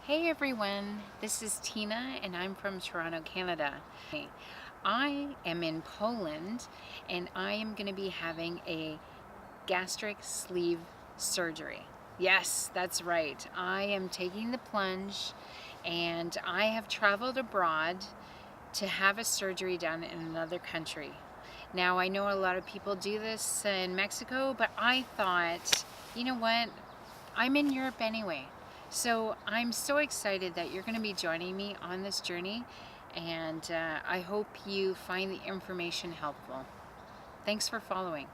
Hey everyone, this is Tina and I'm from Toronto, Canada. I am in Poland and I am going to be having a gastric sleeve surgery. Yes, that's right. I am taking the plunge and I have traveled abroad to have a surgery done in another country. Now I know a lot of people do this in Mexico, but I thought, you know what? I'm in Europe anyway. So I'm so excited that you're going to be joining me on this journey, and I hope you find the information helpful. Thanks for following.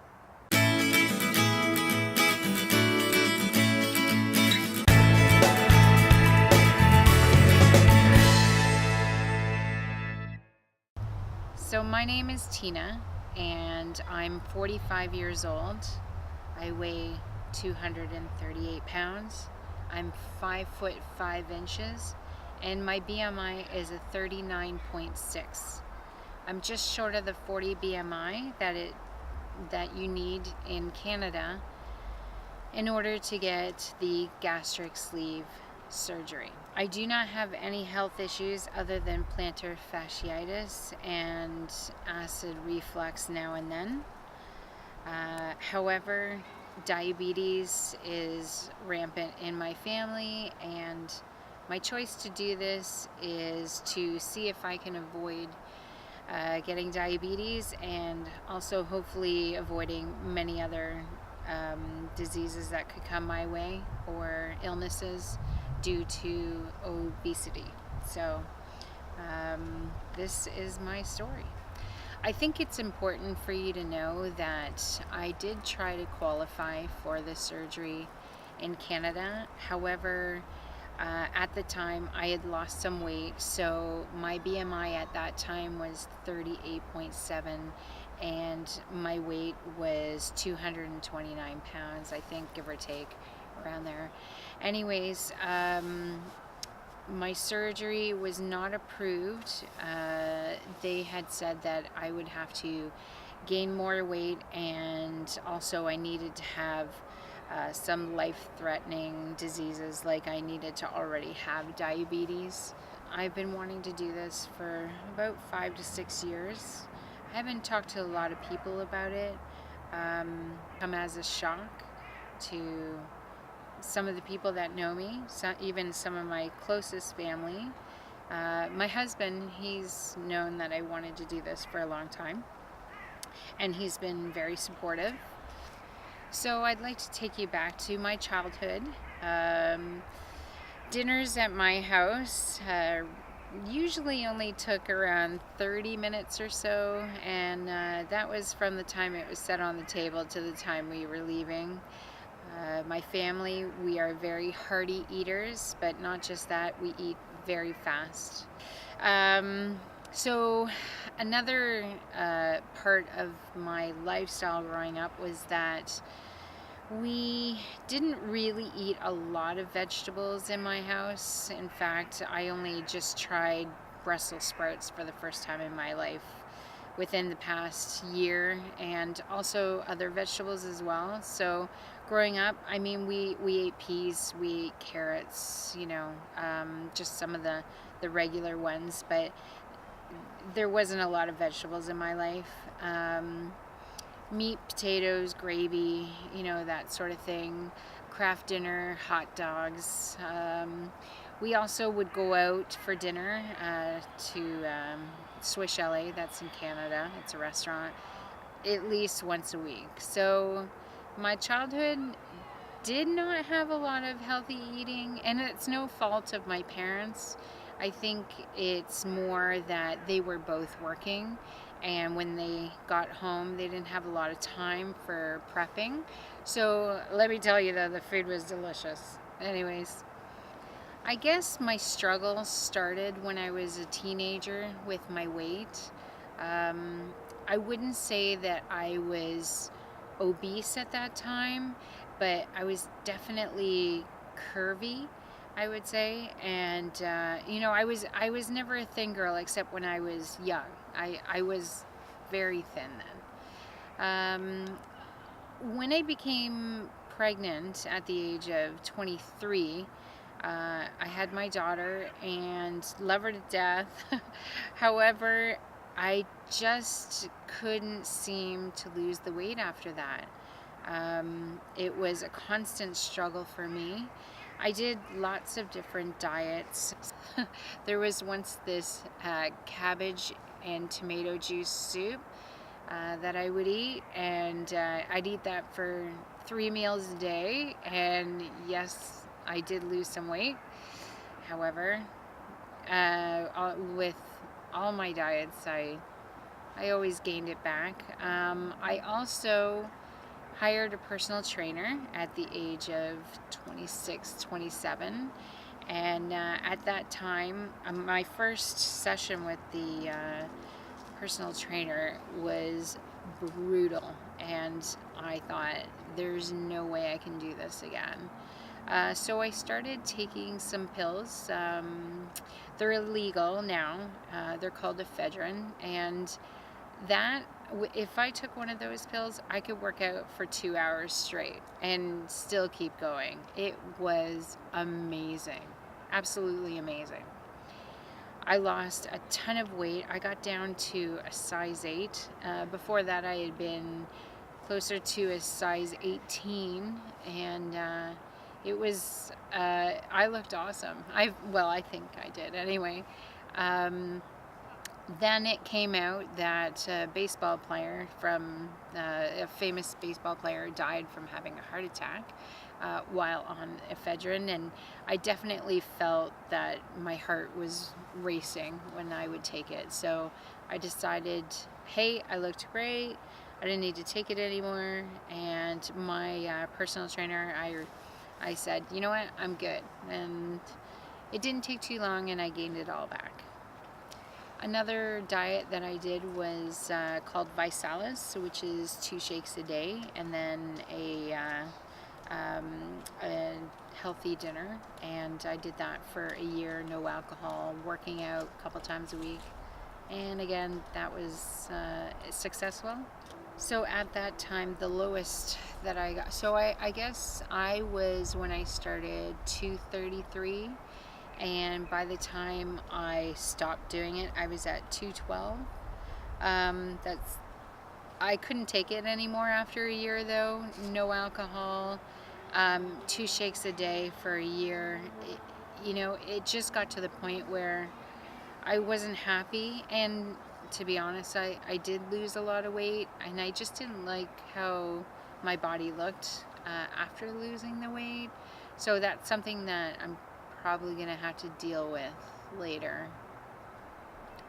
So my name is Tina, and I'm 45 years old. I weigh 238 pounds. I'm 5 foot 5 inches, and my BMI is a 39.6. I'm just short of the 40 BMI that you need in Canada in order to get the gastric sleeve surgery. I do not have any health issues other than plantar fasciitis and acid reflux now and then. However, diabetes is rampant in my family, and my choice to do this is to see if I can avoid getting diabetes and also hopefully avoiding many other diseases that could come my way or illnesses due to obesity. So this is my story. I think it's important for you to know that I did try to qualify for the surgery in Canada. However, at the time I had lost some weight, so my BMI at that time was 38.7 and my weight was 229 pounds, I think, give or take, around there. Anyways, my surgery was not approved. They had said that I would have to gain more weight, and also I needed to have some life-threatening diseases, like I needed to already have diabetes. I've been wanting to do this for about 5 to 6 years. I haven't talked to a lot of people about it. Come as a shock to some of the people that know me, even some of my closest family. My husband, he's known that I wanted to do this for a long time, and he's been very supportive. So I'd like to take you back to my childhood. Dinners at my house usually only took around 30 minutes or so, and that was from the time it was set on the table to the time we were leaving. My family, we are very hearty eaters, but not just that, we eat very fast. So another part of my lifestyle growing up was that we didn't really eat a lot of vegetables in my house. In fact, I only just tried Brussels sprouts for the first time in my life within the past year, and also other vegetables as well. So growing up, I mean, we ate peas, we ate carrots, just some of the regular ones, but there wasn't a lot of vegetables in my life. Meat, potatoes, gravy, that sort of thing. Craft dinner, hot dogs. We also would go out for dinner to Swiss Chalet, that's in Canada. It's a restaurant, at least once a week. So my childhood did not have a lot of healthy eating, and it's no fault of my parents. I think it's more that they were both working, and when they got home they didn't have a lot of time for prepping. So let me tell you though, the food was delicious. Anyways, I guess my struggles started when I was a teenager with my weight. I wouldn't say that I was obese at that time, but I was definitely curvy, I would say. And I was never a thin girl except when I was young. I was very thin then. When I became pregnant at the age of 23, I had my daughter and love her to death. However, I just couldn't seem to lose the weight after that. It was a constant struggle for me. I did lots of different diets. There was once this cabbage and tomato juice soup that I would eat, and I'd eat that for 3 meals a day, and yes, I did lose some weight. However, with all my diets, I always gained it back. I also hired a personal trainer at the age of 26, 27. And at that time, my first session with the personal trainer was brutal. And I thought, there's no way I can do this again. So I started taking some pills. They're illegal now. They're called ephedrine. And that, if I took one of those pills, I could work out for 2 hours straight and still keep going. It was amazing. Absolutely amazing. I lost a ton of weight. I got down to a size 8. Before that, I had been closer to a size 18, and it was, I looked awesome. Well, I think I did anyway. Then it came out that a baseball player a famous baseball player died from having a heart attack while on ephedrine, and I definitely felt that my heart was racing when I would take it. So I decided, hey, I looked great. I didn't need to take it anymore. And my personal trainer, I said, you know what, I'm good. And it didn't take too long, and I gained it all back. Another diet that I did was called Visalis, which is 2 shakes a day, and then a healthy dinner. And I did that for a year, no alcohol, working out a couple times a week. And again, that was successful. So at that time, the lowest that I got, so I guess I was, when I started, 233. And by the time I stopped doing it, I was at 212. I couldn't take it anymore after a year, though. No alcohol, 2 shakes a day for a year. It just got to the point where I wasn't happy. And to be honest, I did lose a lot of weight, and I just didn't like how my body looked after losing the weight. So that's something that I'm probably going to have to deal with later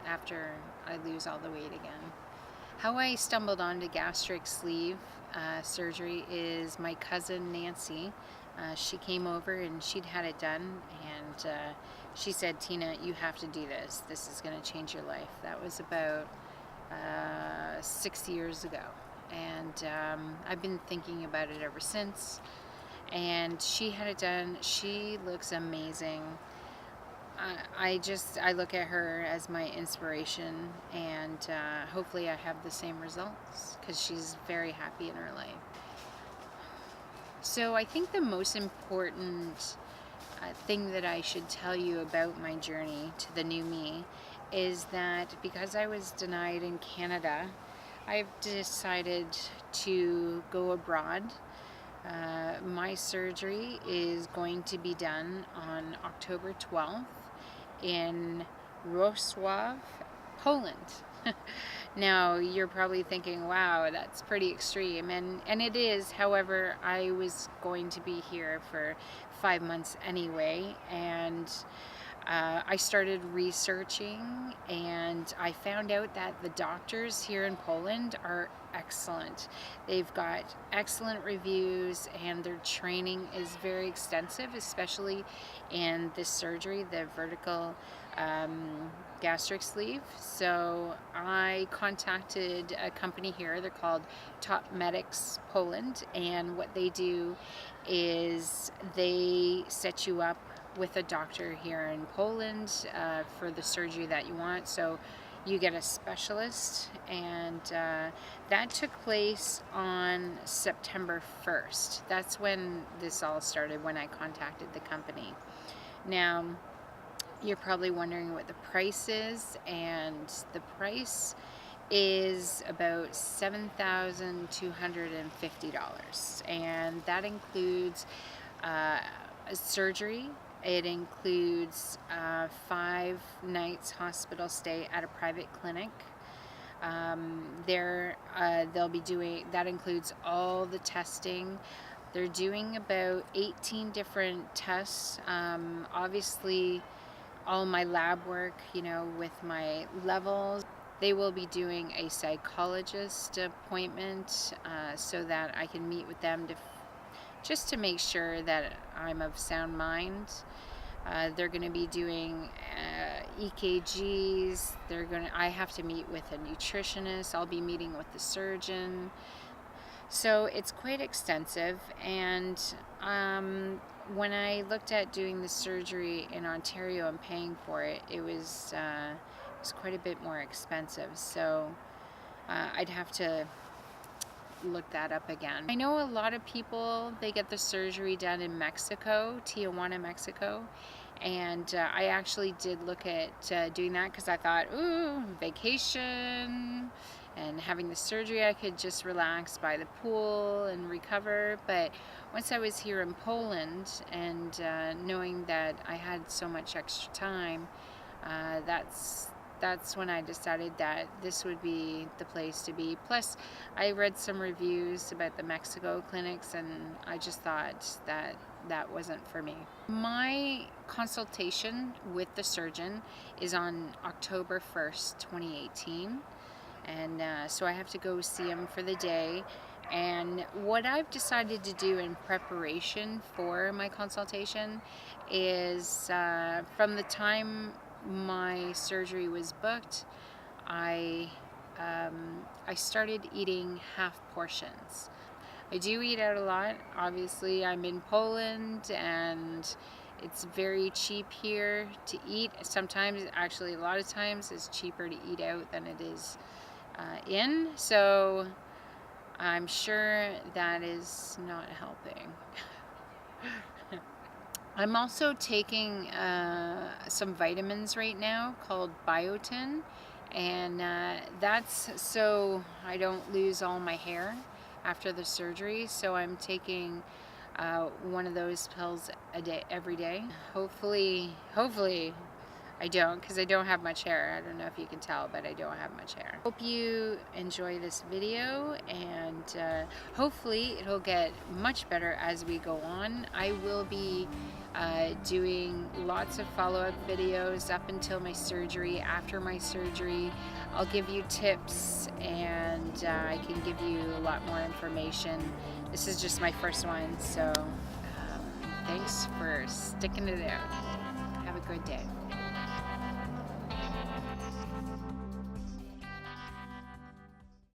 after I lose all the weight again. How I stumbled onto gastric sleeve surgery is my cousin Nancy. She came over and she'd had it done, and she said, Tina, you have to do this. This is going to change your life. That was about 6 years ago, and I've been thinking about it ever since. And she had it done. She looks amazing. I look at her as my inspiration, and hopefully I have the same results, because she's very happy in her life. So I think the most important thing that I should tell you about my journey to the new me is that because I was denied in Canada, I've decided to go abroad. My surgery is going to be done on October 12th in Wrocław, Poland. Now, you're probably thinking, wow, that's pretty extreme, and it is. However, I was going to be here for 5 months anyway, and I started researching, and I found out that the doctors here in Poland are excellent. They've got excellent reviews, and their training is very extensive, especially in this surgery, the vertical gastric sleeve. So I contacted a company here. They're called Top Medics Poland, and what they do is they set you up with a doctor here in Poland for the surgery that you want. So you get a specialist, and that took place on September 1st. That's when this all started, when I contacted the company. Now, you're probably wondering what the price is, and the price is about $7,250, and that includes a surgery. It includes 5 nights hospital stay at a private clinic. They'll be doing, that includes all the testing. They're doing about 18 different tests. Obviously, all my lab work, with my levels. They will be doing a psychologist appointment so that I can meet with them just to make sure that I'm of sound mind. They're going to be doing EKGs. I have to meet with a nutritionist. I'll be meeting with the surgeon. So it's quite extensive, and when I looked at doing the surgery in Ontario and paying for it, it was quite a bit more expensive. So I'd have to look that up again. I know a lot of people, they get the surgery done in Mexico, Tijuana, Mexico. And I actually did look at doing that because I thought, ooh, vacation and having the surgery, I could just relax by the pool and recover. But once I was here in Poland and knowing that I had so much extra time, that's when I decided that this would be the place to be. Plus, I read some reviews about the Mexico clinics, and I just thought that wasn't for me. My consultation with the surgeon is on October 1st, 2018. And so I have to go see him for the day. And what I've decided to do in preparation for my consultation is from the time my surgery was booked, I started eating half portions. I do eat out a lot. Obviously, I'm in Poland and it's very cheap here to eat. Sometimes, actually a lot of times, it's cheaper to eat out than it is in. So I'm sure that is not helping. I'm also taking some vitamins right now called biotin, and that's so I don't lose all my hair after the surgery. So I'm taking one of those pills a day, every day. Hopefully I don't, because I don't have much hair. I don't know if you can tell, but I don't have much hair. Hope you enjoy this video, and hopefully it'll get much better as we go on. I will be doing lots of follow-up videos up until my surgery. After my surgery, I'll give you tips, and I can give you a lot more information. This is just my first one, so thanks for sticking it out. Have a good day.